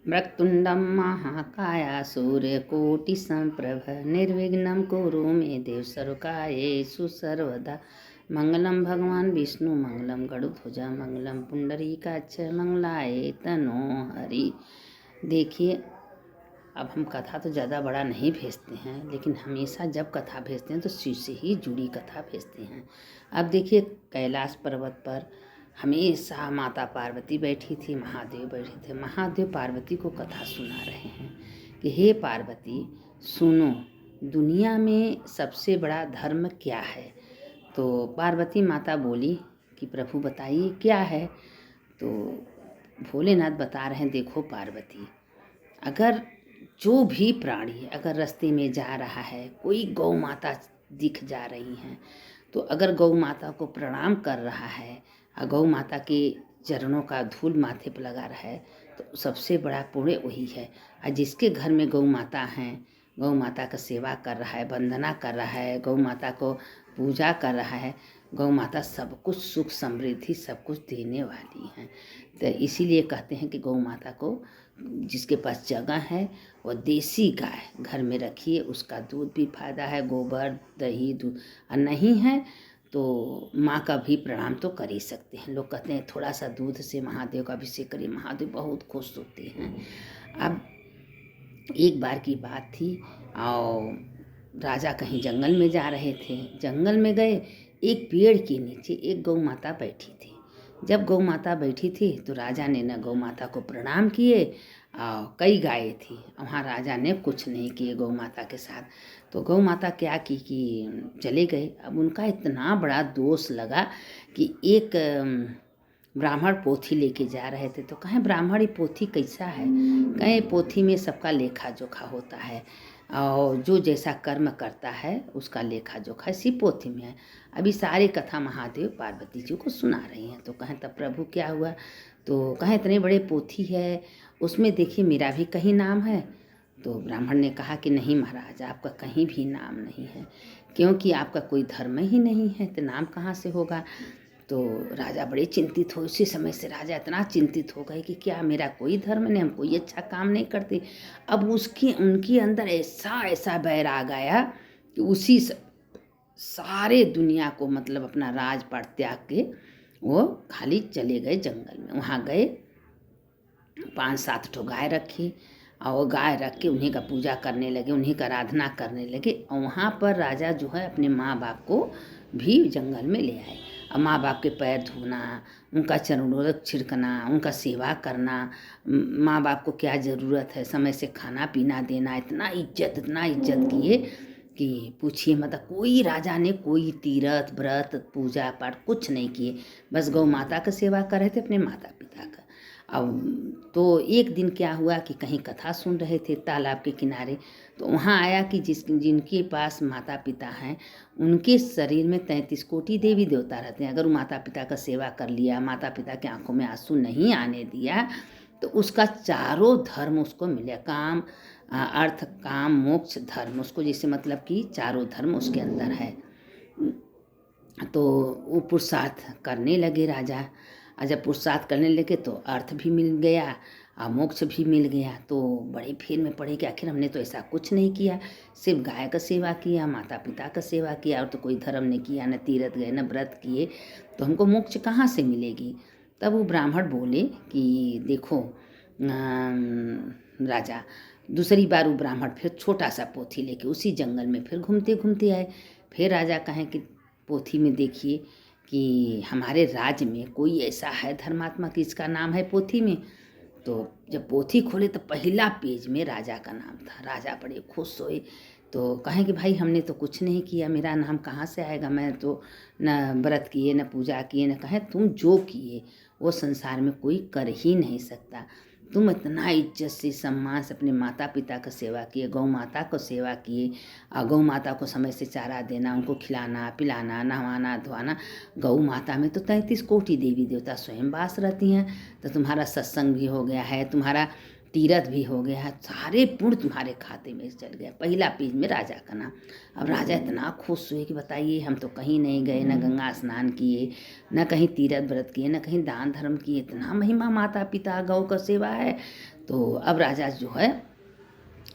मृत्युंडम महाकाय सूर्यकोटिसंप्रभ निर्विघ्नं कुरु मे देव सर्वकार्येषु सर्वदा। मंगलम भगवान विष्णु मंगलम गरुड़ध्वजा मंगलम पुंडरीकाक्ष मंगलाय तनो हरि। देखिए, अब हम कथा तो ज़्यादा बड़ा नहीं भेजते हैं, लेकिन हमेशा जब कथा भेजते हैं तो शिव से ही जुड़ी कथा भेजते हैं। अब देखिए, कैलाश पर्वत पर हमेशा माता पार्वती बैठी थी, महादेव बैठे थे। महादेव पार्वती को कथा सुना रहे हैं कि हे पार्वती सुनो, दुनिया में सबसे बड़ा धर्म क्या है। तो पार्वती माता बोली कि प्रभु बताइए क्या है। तो भोलेनाथ बता रहे हैं, देखो पार्वती, अगर जो भी प्राणी अगर रास्ते में जा रहा है, कोई गौ माता दिख जा रही हैं, तो अगर गौ माता को प्रणाम कर रहा है और गौ माता के चरणों का धूल माथे पर लगा रहा है, तो सबसे बड़ा पुण्य वही है। और जिसके घर में गौ माता हैं, गौ माता का सेवा कर रहा है, वंदना कर रहा है, गौ माता को पूजा कर रहा है, गौ माता सब कुछ सुख समृद्धि सब कुछ देने वाली हैं। तो इसीलिए कहते हैं कि गौ माता को जिसके पास जगह है वो देसी गाय घर में रखिए, उसका दूध भी फायदा है, गोबर दही दूध। और नहीं है तो माँ का भी प्रणाम तो कर ही सकते हैं। लोग कहते हैं थोड़ा सा दूध से महादेव का अभिषेक करिए, महादेव बहुत खुश होते हैं। अब एक बार की बात थी और राजा कहीं जंगल में जा रहे थे। जंगल में गए, एक पेड़ के नीचे एक गौ माता बैठी थी। जब गौ माता बैठी थी तो राजा ने न गौ माता को प्रणाम किए, और कई गायें थी वहाँ, राजा ने कुछ नहीं किए गौ माता के साथ। तो गौ माता क्या की कि चले गए। अब उनका इतना बड़ा दोष लगा कि एक ब्राह्मण पोथी लेके जा रहे थे। तो कहें ब्राह्मण ये पोथी कैसा है। कहें पोथी में सबका लेखा जोखा होता है, और जो जैसा कर्म करता है उसका लेखा जोखा इसी पोथी में है। अभी सारी कथा महादेव पार्वती जी को सुना रही हैं। तो कहें तब प्रभु क्या हुआ। तो कहें इतने बड़े पोथी है, उसमें देखिए मेरा भी कहीं नाम है। तो ब्राह्मण ने कहा कि नहीं महाराज, आपका कहीं भी नाम नहीं है, क्योंकि आपका कोई धर्म ही नहीं है, तो नाम कहाँ से होगा। तो राजा बड़े चिंतित हो। उसी समय से राजा इतना चिंतित हो गए कि क्या मेरा कोई धर्म नहीं, हम कोई अच्छा काम नहीं करते। अब उनके अंदर ऐसा ऐसा बैराग आया कि उसी सारे दुनिया को मतलब अपना राजपाट त्याग के वो खाली चले गए जंगल में। वहाँ गए, 5-7 ठो गाय रखी, और वो गाय रख के उन्हीं का पूजा करने लगे, उन्हीं का आराधना करने लगे। और वहाँ पर राजा जो है अपने माँ बाप को भी जंगल में ले आए। और माँ बाप के पैर धोना, उनका चरणोदक छिड़कना, उनका सेवा करना, माँ बाप को क्या ज़रूरत है समय से खाना पीना देना, इतना इज्जत किए कि पूछिए मतलब। कोई राजा ने कोई तीर्थ व्रत पूजा पाठ कुछ नहीं किए, बस गौ माता का सेवा कर रहे थे, अपने माता पिता का। अब तो एक दिन क्या हुआ कि कहीं कथा सुन रहे थे तालाब के किनारे, तो वहाँ आया कि जिनके पास माता पिता हैं उनके शरीर में 33 कोटि देवी देवता रहते हैं। अगर वो माता पिता का सेवा कर लिया, माता पिता के आंखों में आंसू नहीं आने दिया, तो उसका चारों धर्म उसको मिले, काम अर्थ काम मोक्ष धर्म, उसको जैसे मतलब कि चारों धर्म उसके अंदर है। तो वो पुरुषार्थ करने लगे राजा, और जब पुरुषार्थ करने लगे तो अर्थ भी मिल गया और मोक्ष भी मिल गया। तो बड़े फेर में पड़े कि आखिर हमने तो ऐसा कुछ नहीं किया, सिर्फ गाय का सेवा किया, माता पिता का सेवा किया, और तो कोई धर्म नहीं किया, न तीर्थ गए न व्रत किए, तो हमको मोक्ष कहाँ से मिलेगी। तब वो ब्राह्मण बोले कि देखो राजा, दूसरी बार वो ब्राह्मण फिर छोटा सा पोथी लेके उसी जंगल में फिर घूमते घूमते आए। फिर राजा कहें कि पोथी में देखिए कि हमारे राज्य में कोई ऐसा है धर्मात्मा कि इसका नाम है पोथी में। तो जब पोथी खोले तो पहला पेज में राजा का नाम था। राजा बड़े खुश हुए। तो कहें कि भाई हमने तो कुछ नहीं किया, मेरा नाम कहाँ से आएगा, मैं तो न व्रत किए न पूजा किए, न। कहें तुम जो किए वो संसार में कोई कर ही नहीं सकता। तुम इतना इज्जत से सम्मान से अपने माता पिता का सेवा किए, गौ माता को सेवा किए, और गौ माता को समय से चारा देना, उनको खिलाना पिलाना नहवाना धोवाना। गौ माता में तो 33 कोटि देवी देवता स्वयं वास रहती हैं। तो तुम्हारा सत्संग भी हो गया है, तुम्हारा तीरथ भी हो गया, सारे पुण्य तुम्हारे खाते में चल गया। पहला पेज में राजा का नाम। अब राजा इतना खुश हुए कि बताइए, हम तो कहीं नहीं गए, न गंगा स्नान किए, न कहीं तीरथ व्रत किए, न कहीं दान धर्म किए, इतना महिमा माता पिता गौ का सेवा है। तो अब राजा जो है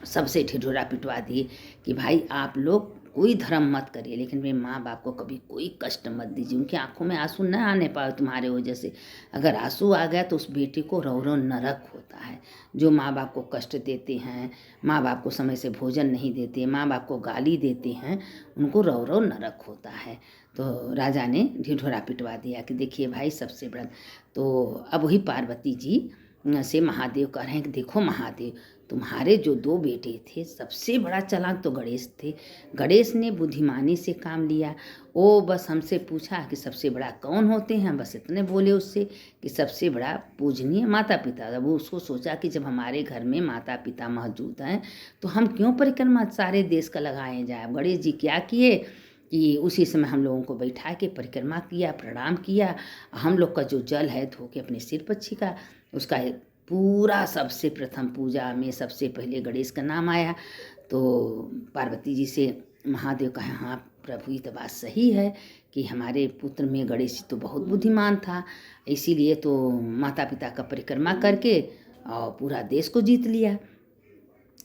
सबसे ढिढोरा पिटवा दिए कि भाई आप लोग कोई धर्म मत करिए, लेकिन मेरे माँ बाप को कभी कोई कष्ट मत दीजिए, उनकी आंखों में आंसू न आने पाए तुम्हारे वजह से। अगर आंसू आ गया तो उस बेटी को रौ रौ नरक होता है। जो माँ बाप को कष्ट देते हैं, माँ बाप को समय से भोजन नहीं देते, माँ बाप को गाली देते हैं, उनको रौ रौ नरक होता है। तो राजा ने ढिढोरा पिटवा दिया कि देखिए भाई सबसे बड़ा। तो अब वही पार्वती जी से महादेव कह रहे हैं कि देखो महादेव, तुम्हारे जो 2 बेटे थे, सबसे बड़ा चालाक तो गणेश थे। गणेश ने बुद्धिमानी से काम लिया। वो बस हमसे पूछा कि सबसे बड़ा कौन होते हैं, बस इतने बोले उससे कि सबसे बड़ा पूजनीय माता पिता। अब वो उसको सोचा कि जब हमारे घर में माता पिता मौजूद हैं तो हम क्यों परिक्रमा सारे देश का लगाए जाए। गणेश जी क्या किए कि उसी समय हम लोगों को बैठा के परिक्रमा किया, प्रणाम किया। हम लोग का जो जल है धो के अपने सिर पर छिका, उसका पूरा सबसे प्रथम पूजा में सबसे पहले गणेश का नाम आया। तो पार्वती जी से महादेव कहा, हाँ प्रभु ये तो बात सही है कि हमारे पुत्र में गणेश जी तो बहुत बुद्धिमान था, इसीलिए तो माता पिता का परिक्रमा करके और पूरा देश को जीत लिया।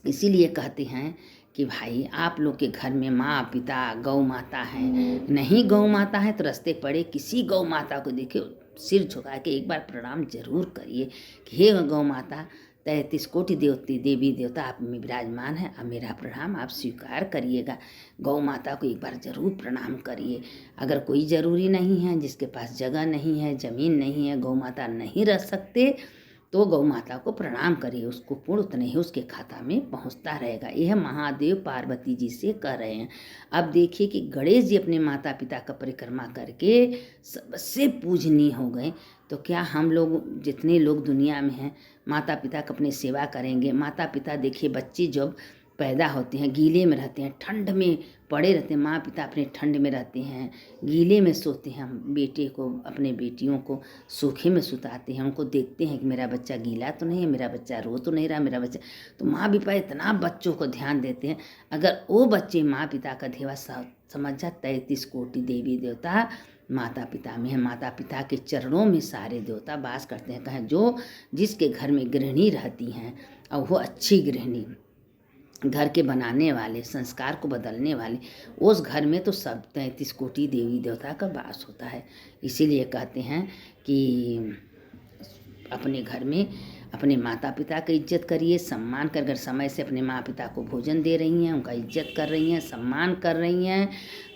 इसीलिए कहते हैं कि भाई आप लोग के घर में माँ पिता गौ माता हैं, नहीं गौ माता है तो रास्ते पड़े किसी गौ माता को देखे सिर झुका के एक बार प्रणाम जरूर करिए कि हे गौ माता, 33 कोटि देवी देवता आप में विराजमान है, अब मेरा प्रणाम आप स्वीकार करिएगा। गौ माता को एक बार जरूर प्रणाम करिए। अगर कोई ज़रूरी नहीं है, जिसके पास जगह नहीं है, ज़मीन नहीं है, गौ माता नहीं रह सकते, तो गौ माता को प्रणाम करिए, उसको पुण्य उतना ही उसके खाता में पहुंचता रहेगा। यह महादेव पार्वती जी से कह रहे हैं। अब देखिए कि गणेश जी अपने माता पिता का परिक्रमा करके सबसे पूजनीय हो गए, तो क्या हम लोग जितने लोग दुनिया में हैं माता पिता का अपनी सेवा करेंगे। माता पिता देखिए बच्चे जब पैदा होते हैं गीले में रहते हैं, ठंड में पड़े रहते हैं, माँ पिता अपने ठंड में रहते हैं, गीले में सोते हैं। हम बेटे को अपने बेटियों को सूखे में सुताते हैं, उनको देखते हैं कि मेरा बच्चा गीला तो नहीं है, मेरा बच्चा रो तो नहीं रहा, मेरा बच्चा। तो माँ पिता इतना बच्चों को ध्यान देते हैं। अगर वो बच्चे माँ पिता का देवा समझ जा, 33 कोटि देवी देवता माता पिता में है। माता पिता के चरणों में सारे देवता वास करते हैं। कहें जो जिसके घर में गृहिणी रहती हैं और वो अच्छी गृहिणी, घर के बनाने वाले, संस्कार को बदलने वाले, उस घर में तो सब 33 कोटि देवी देवता का वास होता है। इसीलिए कहते हैं कि अपने घर में अपने माता पिता की इज्जत करिए, सम्मान कर। अगर समय से अपने माँ पिता को भोजन दे रही हैं, उनका इज्जत कर रही हैं, सम्मान कर रही हैं,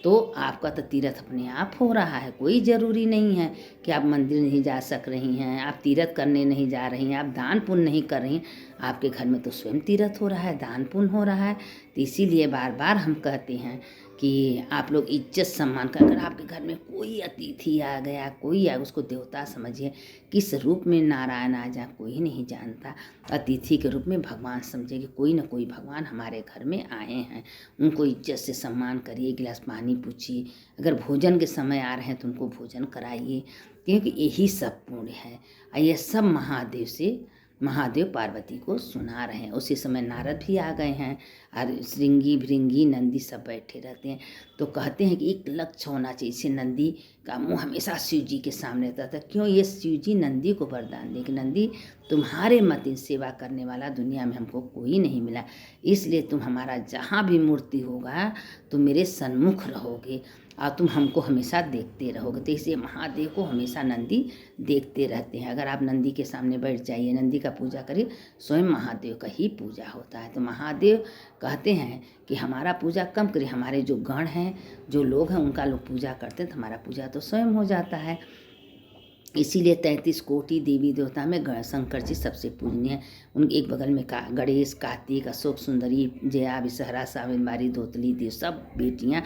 तो आपका तो तीर्थ अपने आप हो रहा है। कोई ज़रूरी नहीं है कि आप मंदिर नहीं जा सक रही हैं, आप तीर्थ करने नहीं जा रही हैं, आप दान पुण्य नहीं कर रही हैं। आपके घर में तो स्वयं तीर्थ हो रहा है, दान पुण्य हो रहा है। तो इसीलिए बार बार हम कहते हैं कि आप लोग इज्जत सम्मान कर। अगर आपके घर में कोई अतिथि आ गया, कोई आ, उसको देवता समझिए। किस रूप में नारायण आ जाए कोई नहीं जानता। अतिथि के रूप में भगवान समझिए कि कोई ना कोई भगवान हमारे घर में आए हैं। उनको इज्जत से सम्मान करिए, गिलास पानी पूछिए। अगर भोजन के समय आ रहे हैं तो उनको भोजन कराइए, क्योंकि यही सब पुण्य है। और ये सब महादेव से महादेव पार्वती को सुना रहे हैं। उसी समय नारद भी आ गए हैं और श्रृंगी भृंगी नंदी सब बैठे रहते हैं। तो कहते हैं कि एक लक्ष्य होना चाहिए। इसे नंदी का मुंह हमेशा शिव जी के सामने रहता था। क्यों? ये शिव जी नंदी को वरदान दे कि नंदी तुम्हारे मत सेवा करने वाला दुनिया में हमको कोई नहीं मिला, इसलिए तुम हमारा जहाँ भी मूर्ति होगा तुम मेरे सन्मुख रहोगे और तुम हमको हमेशा देखते रहोगे। तो इसलिए महादेव को हमेशा नंदी देखते रहते हैं। अगर आप नंदी के सामने बैठ जाइए, नंदी का पूजा करिए, स्वयं महादेव का ही पूजा होता है। तो महादेव कहते हैं कि हमारा पूजा कम करिए। हमारे जो गण हैं, जो लोग हैं, उनका लोग पूजा करते हैं तो हमारा पूजा तो स्वयं हो जाता है। इसीलिए 33 कोटि देवी देवता में शंकर जी सबसे पूजनीय है। उनके एक बगल में गणेश, कार्तिक, अशोक सुंदरी, जया, विषहरा, सावित्री, धोतली देव, सब बेटियां,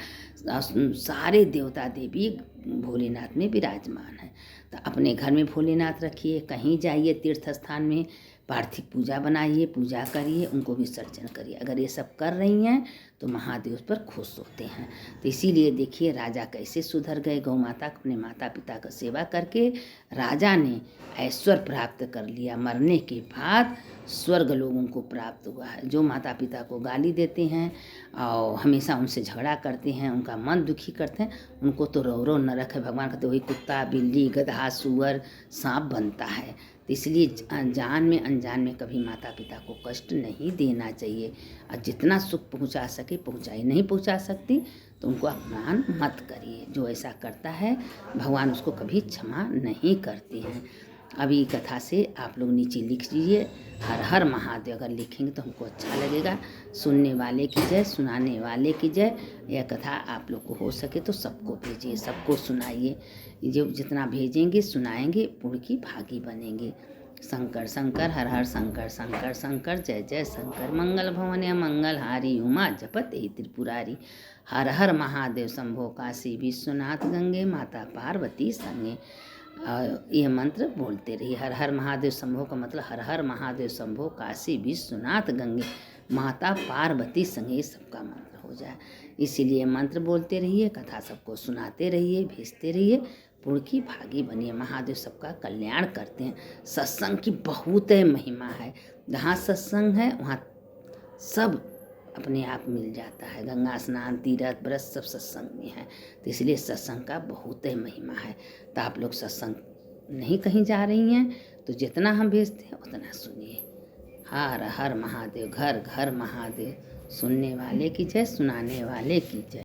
सारे देवता देवी भोलेनाथ में विराजमान हैं। तो अपने घर में भोलेनाथ रखिए, कहीं जाइए तीर्थ स्थान में, पार्थिव पूजा बनाइए, पूजा करिए, उनको विसर्जन करिए। अगर ये सब कर रही हैं तो महादेव उस पर खुश होते हैं। तो इसीलिए देखिए राजा कैसे सुधर गए। गौ माता अपने माता पिता का सेवा करके राजा ने ऐश्वर्य प्राप्त कर लिया। मरने के बाद स्वर्ग लोगों को प्राप्त हुआ है। जो माता पिता को गाली देते हैं और हमेशा उनसे झगड़ा करते हैं, उनका मन दुखी करते हैं, उनको तो रो रो नरक है। भगवान कहते वही कुत्ता, बिल्ली, गधा, सुअर, सांप बनता है। तो इसलिए जान में अनजान में कभी माता पिता को कष्ट नहीं देना चाहिए। और जितना सुख पहुंचा सके पहुंचाइए, नहीं पहुंचा सकती तो उनको अपमान मत करिए। जो ऐसा करता है भगवान उसको कभी क्षमा नहीं करते हैं। अभी कथा से आप लोग नीचे लिख लीजिए हर हर महादेव। अगर लिखेंगे तो हमको अच्छा लगेगा। सुनने वाले की जय, सुनाने वाले की जय। यह कथा आप लोग को हो सके तो सबको भेजिए, सबको सुनाइए। जो जितना भेजेंगे सुनाएंगे पुण्य की भागी बनेंगे। शंकर शंकर हर हर शंकर शंकर शंकर जय जय शंकर। मंगल भवन मंगलहारी उमा जपत ही त्रिपुरारी। हर हर महादेव शंभो काशी विश्वनाथ गंगे माता पार्वती संगे। यह मंत्र बोलते रहिए। हर हर महादेव शंभो का मतलब हर हर महादेव शंभो काशी विश्वनाथ गंगे माता पार्वती संगे सबका मंत्र हो जाए। इसीलिए मंत्र बोलते रहिए, कथा सबको सुनाते रहिए, भेजते रहिए, पुण्य की भागी बनिए। महादेव सबका कल्याण करते हैं। सत्संग की बहुत महिमा है। जहाँ सत्संग है वहाँ सब अपने आप मिल जाता है। गंगा स्नान, तीर्थ, व्रत सब सत्संग में है। तो इसलिए सत्संग का बहुत महिमा है। तो आप लोग सत्संग नहीं कहीं जा रही हैं तो जितना हम भेजते हैं उतना सुनिए। हर हर महादेव, घर घर महादेव। सुनने वाले की जय, सुनाने वाले की जय।